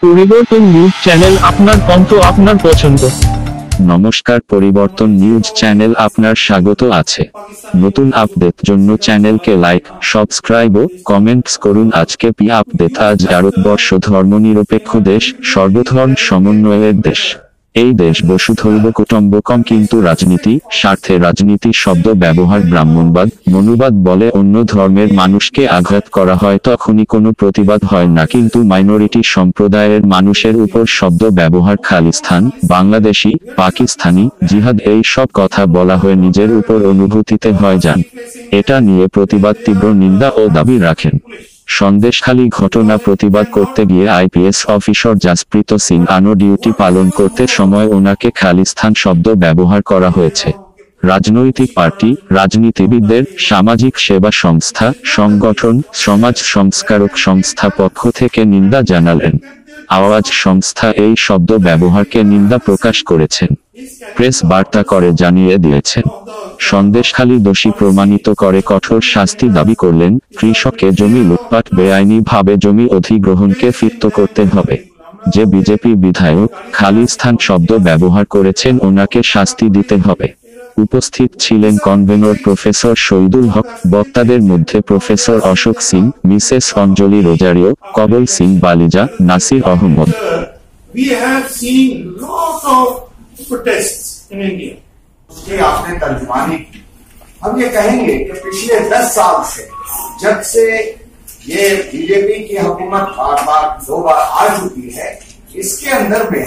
পরিবর্তন news channel, আপনার কণ্ঠ, আপনার পছন্দ। নমস্কার, পরিবর্তন নিউজ চ্যানেল আপনার স্বাগত আছে। নতুন আপডেট জন্য চ্যানেলকে লাইক, সাবস্ক্রাইব ও কমেন্টস করুন। আজকে পি আপডেট। আজ ভারতবর্ষ ধর্মনিরপেক্ষ দেশ, সর্বধর্ম সমন্বয়ের দেশ। এই দেশ বসুধৈব কুটুম্বকম, কিন্তু রাজনীতি, স্বার্থে রাজনীতি শব্দ ব্যবহার ব্রাহ্মণবাদ, মনুবাদ বলে অন্য ধর্মের মানুষকে আঘাত করা হয়, তখনই কোনো প্রতিবাদ হয় না। কিন্তু মাইনরিটি সম্প্রদায়ের মানুষের উপর শব্দ ব্যবহার খালিস্তান, বাংলাদেশি, পাকিস্তানি, জিহাদ এই সব কথা বলা হয়ে নিজের উপর অনুভূতিতে হয় যান। এটা নিয়ে প্রতিবাদ তীব্র নিন্দা ও দাবি রাখেন। সন্দেশখালী ঘটনা প্রতিবাদ করতে গিয়ে আইপিএস অফিসার জাসপ্রীত সিং আনো ডিউটি পালন করতে সময় ওনাকে খালিস্তান শব্দ ব্যবহার করা হয়েছে। রাজনৈতিক পার্টি, রাজনীতিবিদদের, সামাজিক সেবা সংস্থা, সংগঠন, সমাজ সংস্কারক সংস্থা পক্ষ থেকে নিন্দা জানালেন। আওয়াজ সংস্থা এই শব্দ ব্যবহারকে নিন্দা প্রকাশ করেছেন। প্রেস বার্তা করে জানিয়ে দিয়েছেন, সন্দেশখালী দোষী প্রমাণিত করে কঠোর শাস্তি দাবি করলেন। কৃষকের জমি লুটপাট, বেআইনি ভাবে জমি অধিগ্রহণকে ফিরত করতে হবে। যে বিজেপি বিধায়ক খালিস্তান শব্দ ব্যবহার করেছেন, ওনাকে শাস্তি দিতে হবে। উপস্থিত ছিলেন কনভেনর প্রফেসর শহীদুল হক, বক্তাদের মধ্যে প্রফেসর অশোক সিং, মিসেস অঞ্জলি রোজারিও, কবল Singh বালিজা, Nasir Ahmad. We have seen lot of protests in India. उसके आपने तर्जुमानी की। हम ये कहेंगे कि पिछले 10 साल से, जब से ये बीजेपी की हुकूमत बार 2 बार आ चुकी है, इसके अंदर में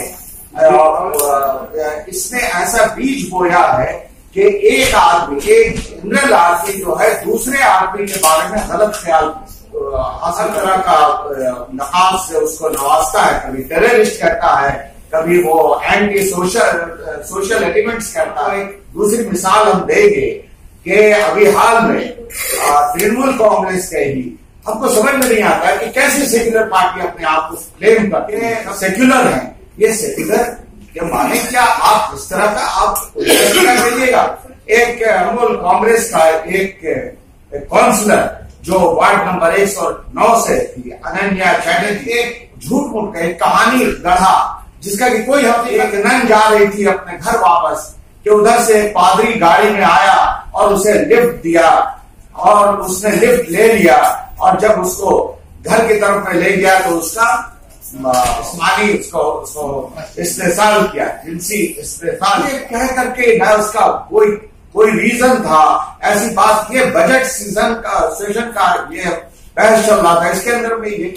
इसने ऐसा बीज बोया है कि एक आदमी, एक जनरल आदमी जो है दूसरे आदमी के बारे में गलत ख्याल हर तरह का नकाब से उसको नवाजता है। कभी टेररिस्ट कहता है, कभी वो एंटी सोशल एलिमेंट्स करता है। दूसरी मिसाल हम देंगे कि अभी हाल में तृणमूल कांग्रेस के ही, हमको समझ में नहीं आता कि कैसे सेक्युलर पार्टी अपने आप को क्लेम करते हैं सेक्युलर है। ये सेक्युलर के माने क्या? आप इस तरह का आप भेजिएगा। एक तृणमूल कांग्रेस का एक काउंसलर जो वार्ड नंबर 109 से थी, अनन्या चैटर्जी, झूठ मूठ का एक कहानी गढ़ा, जिसका कि कोई हकीकत नहीं। जा रही थी अपने घर वापस, कि उधर से पादरी गाड़ी में आया और उसे लिफ्ट दिया, और उसने लिफ्ट ले लिया, और जब उसको घर की तरफ में ले गया तो उसका जिस्मानी उसको इस्तेसाल किया, जिनसी इस्तेसाल कह करके न उसका कोई रीजन था। ऐसी बात, ये बजट सेशन का ये बहस चल रहा था, इसके अंदर में ये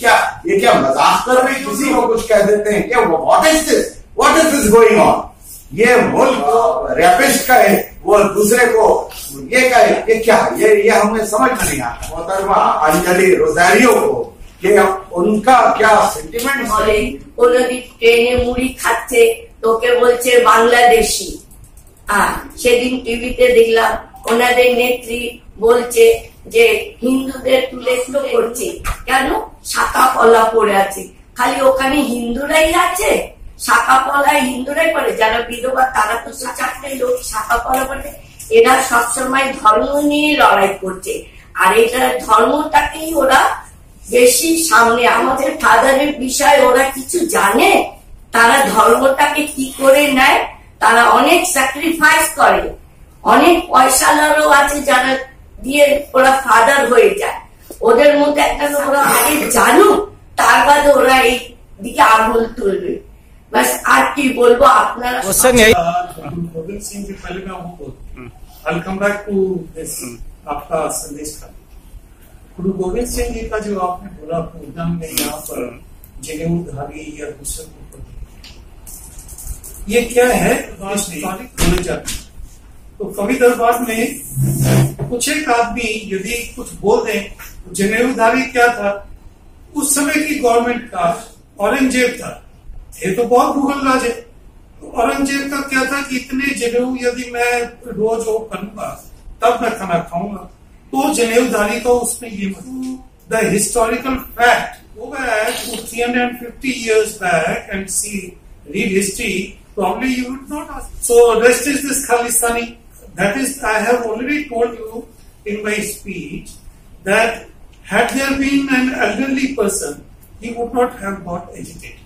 क्या मजाक कर रहे, किसी को कुछ कह देते हैं क्या? What is this going on? ये मुल्क रैपिस्ट का है, वो दूसरे को ये कहे, ये क्या? ये हमें समझ में नहीं आता। मोहतरमा अंजलि रोजारियो को कि उनका क्या सेंटिमेंट है। ট্রেনে মুড়ি খাচ্ছে, তোকে বলছে বাংলাদেশি। সেদিন টিভিতে দেখলাম ওনাদের নেত্রী বলছে যে হিন্দুদের তুলে করছে, কেন? শাখা পলা পড়ে আছে। খালি ওখানে হিন্দুরাই আছে? শাখা পলা হিন্দুরাই পড়ে? যারা বিধবা তারা তো চারটে লোক শাখা পলা পড়ে। এরা সবসময় ধর্ম নিয়ে লড়াই করছে, আর এটা ধর্মটাকেই ওরা বেশি সামনে। আমাদের ফাদারের বিষয়ে ওরা কিছু জানে? তারা ধর্মটাকে কি করে নেয়? তারা অনেক স্যাক্রিফাইস করে, অনেক পয়সালারও আছে যারা দিয়ে ওরা ফাদার হয়ে যায়। ওদের মধ্যে একটা ওরা আগে জানুক, তার বাদে ওরা এই দিকে আঙুল তুলবে। বাস, আর কি বলবো আপনারা। गोविंद सिंह के पहले मैं वो I'll come back to this आपका संदेश का। गुरु गोविंद सिंह जी का जो आपने बोला प्रोग्राम में यहाँ पर जनेऊधारी या दूसरे को, ये क्या है? तो कवि दरबार में कुछ एक आदमी यदि कुछ बोल दें, जनेऊधारी क्या था? उस समय की गवर्नमेंट का औरंगजेब था। ये तो बहुत मुगल राज है। तो औरंगजेब का क्या था कि इतने जनेऊ यदि मैं रोज वो करूंगा तब मैं खाना खाऊंगा। तो जनेऊधारी तो उसमें ये the historical fact, go back to 350 years back and see, read history, probably you would not ask. So rest is this Khalistani. That is, I have already told you in my speech that had there been an elderly person, he would not have got agitated.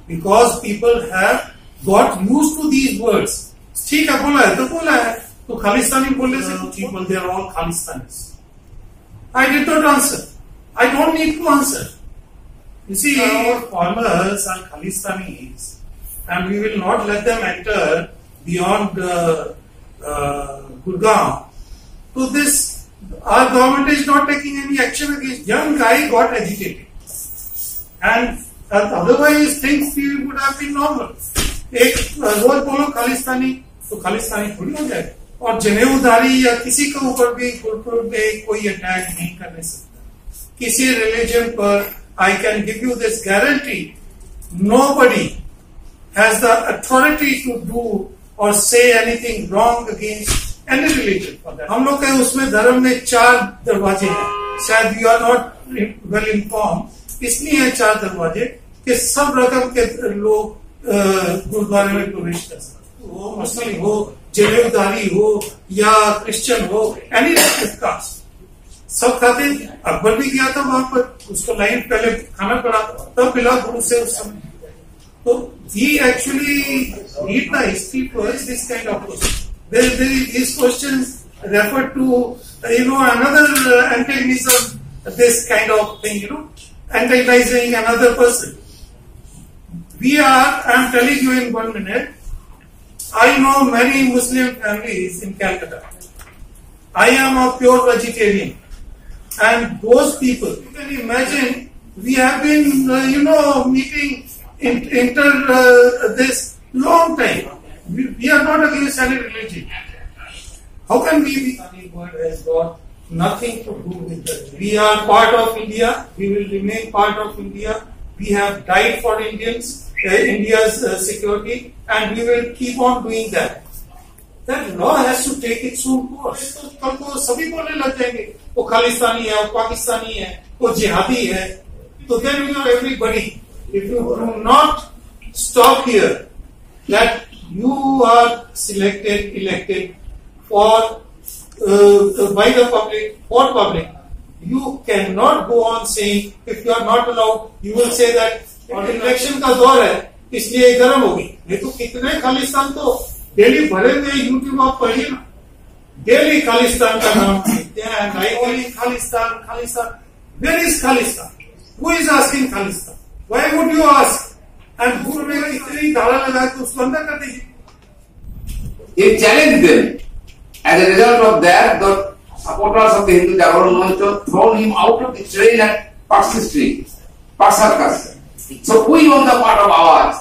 because people have got used to these words. ठीक है बोला है तो बोला है तो खालिस्तानी बोलने से कुछ people they are all Khalistanis. I did not answer. I don't need to answer. You see, our farmers are Khalistanis, and we will not let them enter beyond Gurgaon. So this, our government is not taking any action against. Young guy got agitated, and otherwise things would have been normal. एक रोज बोलो खालिस्तानी तो खालिस्तानी थोड़ी हो जाए, और जनेऊधारी या किसी के ऊपर भी गुरपुर में कोई अटैक नहीं करने सकता किसी रिलीजन पर. I can give you this guarantee, nobody has the authority to do or say anything wrong against any religion for that. हम लोग के उसमें धर्म में 4 दरवाजे हैं, शायद you are not well informed, इसलिए हैं 4 दरवाजे कि सब रकम के लोग गुरुद्वारे में प्रवेश कर सकते, वो मुस्लिम हो, जनेऊधारी हो या क्रिश्चियन हो, एनी कास्ट सब खाते. अकबर भी गया था वहां पर, उसको लाइन पहले खाना पड़ा तब मिला गुरु से उस समय. तो he actually read the history first, this kind of question. These questions refer to another antagonism, this kind of thing, antagonizing another person. I am telling you in 1 minute, I know many Muslim families in Calcutta. I am a pure vegetarian. And those people, you can imagine, we have been, meeting this long time. We are not against any religion. How can we be? Any word has got nothing to do with that. We are part of India. We will remain part of India. We have died for Indians, India's security, and we will keep on doing that. That law has to take its own course. तो कल को सभी बोलने लग जाएंगे, वो खालिस्तानी है, वो पाकिस्तानी है, वो जिहादी है. तो then everybody, if you do not stop here, that you are elected for by the public, for public, you cannot go on saying, if you are not allowed, you will say that और election का दौर है इसलिए गर्म होगी. ये तो कितने खालिस्तान तो डेली भरे में यूट्यूब आप पढ़िए ना, डेली खालिस्तान का नाम लिखते हैं. Khalistan. Where is Khalistan? Who is asking Khalistan? Why would you ask? And गुरु ने इतनी धारा लगा के उसको अंदर कर दीजिए. He challenged them. As a result of that, the supporters of the Hindu Jagaran Mancha thrown him out of the train at Parsi Street, Parsarkas. So we on the part of ours,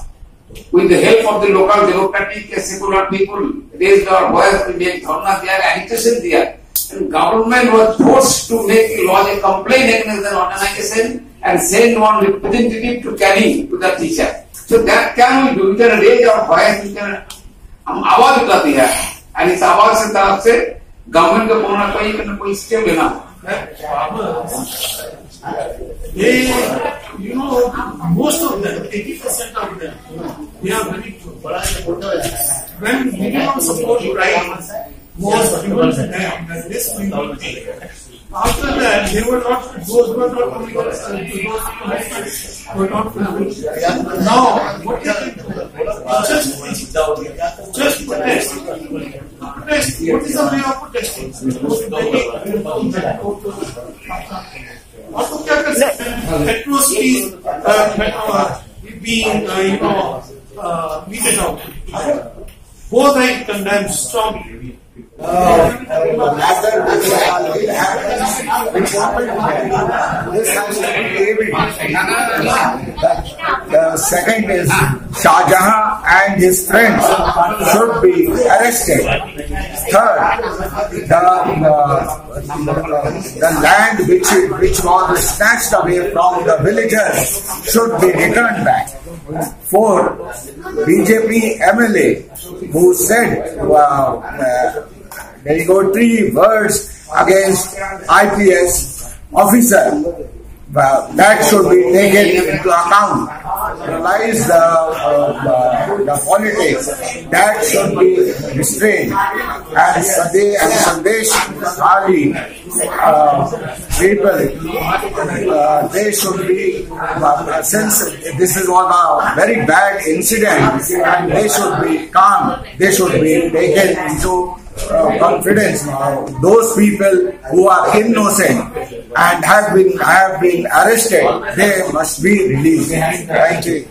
with the help of the local democratic secular people, raised our voice to make dharna there, agitation there. And government was forced to make laws a complaint against an organization and send one representative to carry to the teacher. So that can we do? We can raise our voice, we can आवाज उठाती है, and इस आवाज से तरफ से government को कोई स्टेप लेना. Most of them, 80% of them, they are very true. When minimum support price was given to them, that this we will take. After that, they were not, those were not coming, those were not fulfilled. Now, what they can do? Just protest. Protest. What is the way of protesting? Also, क्या कर सकते हैं? Atrocities being, meted out. Both I condemn strongly. The second is Shah Jahan and his friends should be arrested. Third, the land which was snatched away from the villagers should be returned back. Fourth, BJP MLA who said derogatory words against IPS officer, that should be taken into account. Otherwise, the politics, that should be restrained. And Sandesh Ali people, they should be, since this was a very bad incident, and they should be calm, they should be taken into confidence. Those people who are innocent and have been arrested, they must be released. Thank you.